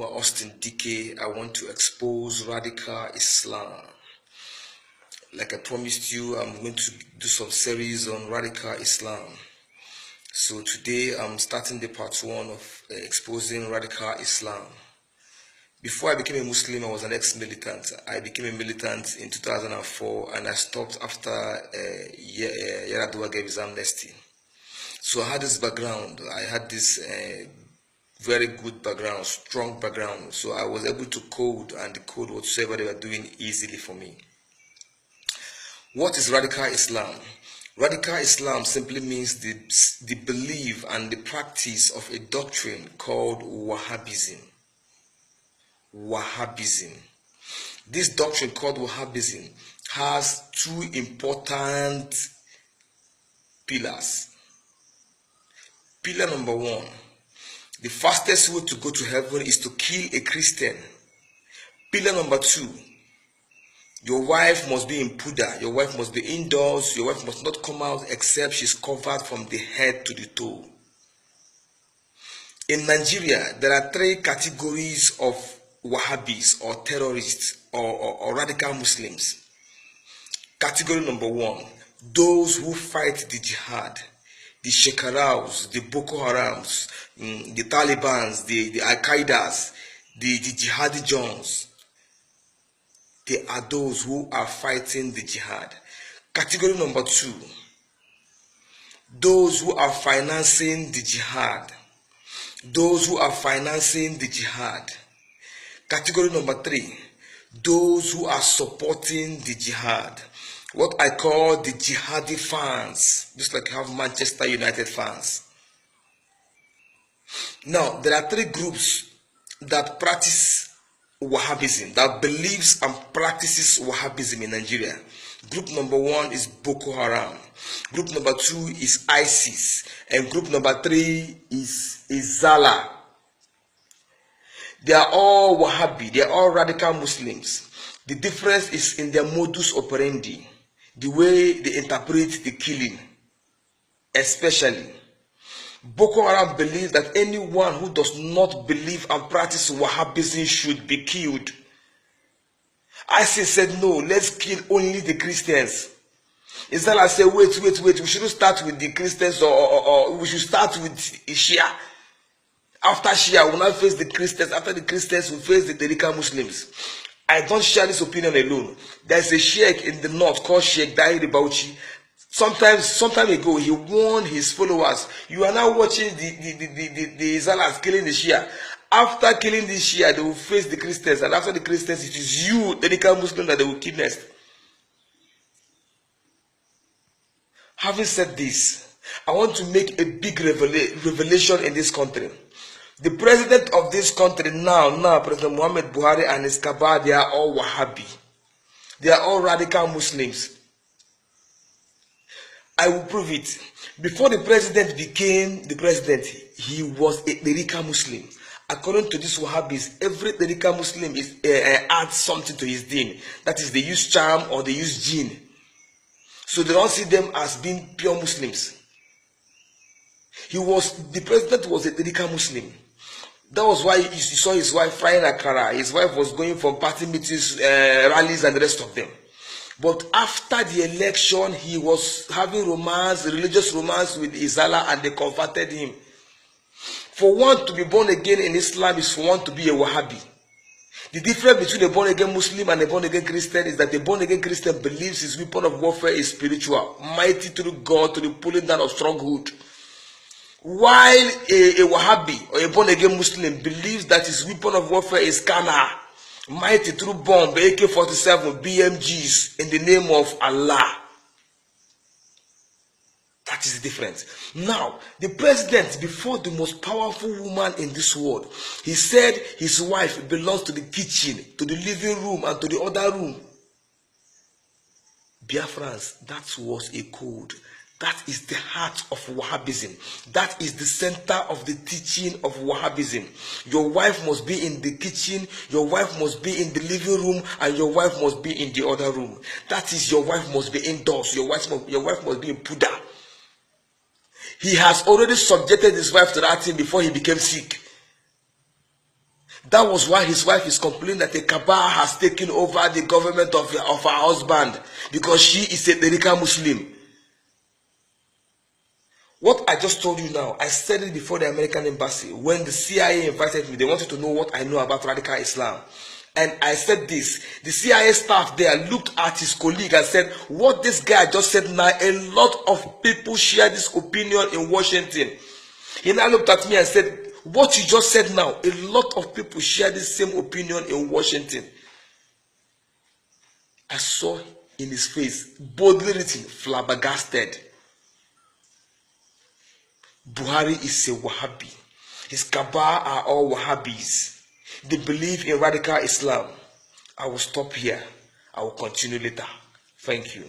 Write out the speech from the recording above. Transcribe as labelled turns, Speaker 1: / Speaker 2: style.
Speaker 1: Austin DK. I want to expose radical Islam. Like I promised you, I'm going to do some series on radical Islam. So today I'm starting the part 1 of exposing radical Islam. Before I became a Muslim, I was an ex-militant. I became a militant in 2004 and I stopped after Yaradua gave his amnesty. So I had this background. I had this very good background, strong background. So I was able to code and decode whatsoever they were doing easily for me. What is radical Islam? Radical Islam simply means the belief and the practice of a doctrine called Wahhabism. Wahhabism. This doctrine called Wahhabism has 2 important pillars. Pillar number 1, the fastest way to go to heaven is to kill a Christian. Pillar number 2, your wife must be in Puda, your wife must be indoors, your wife must not come out except she's covered from the head to the toe. In Nigeria, there are 3 categories of Wahhabis or terrorists or radical Muslims. Category number 1, those who fight the jihad, the Shekaraus, the Boko Harams, the Talibans, the Al-Qaedas, the Jihadi Johns. They are those who are fighting the jihad. Category number 2, those who are financing the jihad. Those who are financing the jihad. Category number 3, those who are supporting the jihad. What I call the jihadi fans, just like you have Manchester United fans. Now, there are 3 groups that practice Wahhabism, that believes and practices Wahhabism in Nigeria. Group number 1 is Boko Haram. Group number 2 is ISIS. And group number 3 is Izala. They are all Wahhabi. They are all radical Muslims. The difference is in their modus operandi, the way they interpret the killing. Especially, Boko Haram believes that anyone who does not believe and practice Wahhabism should be killed. ISIS said, no, let's kill only the Christians. Izala said, wait, we shouldn't start with the Christians or we should start with Shia. After Shia, we will not face the Christians. After the Christians, we face the radical Muslims. I don't share this opinion alone. There's a sheikh in the north called Sheikh Dairi Bauchi. Sometime ago, he warned his followers, you are now watching the Izalas killing the Shia. After killing the Shia, they will face the Christians. And after the Christians, it is you, the radical Muslim, that they will kill next. Having said this, I want to make a big revelation in this country. The president of this country now, President Muhammad Buhari and his Kaaba, they are all Wahhabi. They are all radical Muslims. I will prove it. Before the president became the president, he was a radical Muslim. According to these Wahhabis, every radical Muslim adds something to his deen. That is, they use charm or they use jinn. So they don't see them as being pure Muslims. The president was a radical Muslim. That was why you saw his wife frying akara. His wife was going for party meetings, rallies, and the rest of them. But after the election, he was having religious romance with Izala, and they converted him. For one to be born again in Islam is for one to be a Wahhabi. The difference between a born again Muslim and a born again Christian is that the born again Christian believes his weapon of warfare is spiritual, mighty through God to the pulling down of stronghold. While a Wahhabi or a born again Muslim believes that his weapon of warfare is carnal, mighty through bomb, AK-47, BMGs in the name of Allah. That is the difference. Now, the president, before the most powerful woman in this world, he said his wife belongs to the kitchen, to the living room, and to the other room. Biafrans, that was a code. That is the heart of Wahhabism. That is the center of the teaching of Wahhabism. Your wife must be in the kitchen, your wife must be in the living room, and your wife must be in the other room. That is, your wife must be indoors, your wife must be in Puda. He has already subjected his wife to that thing before he became sick. That was why his wife is complaining that a cabal has taken over the government of her husband because she is a Tariqa Muslim. What I just told you now, I said it before the American embassy. When the CIA invited me, they wanted to know what I know about radical Islam. And I said this. The CIA staff there looked at his colleague and said, what this guy just said now, a lot of people share this opinion in Washington. He now looked at me and said, what you just said now, a lot of people share the same opinion in Washington. I saw in his face, boldly written, flabbergasted. Buhari is a Wahhabi. His cabal are all Wahhabis. They believe in radical Islam. I will stop here. I will continue later. Thank you.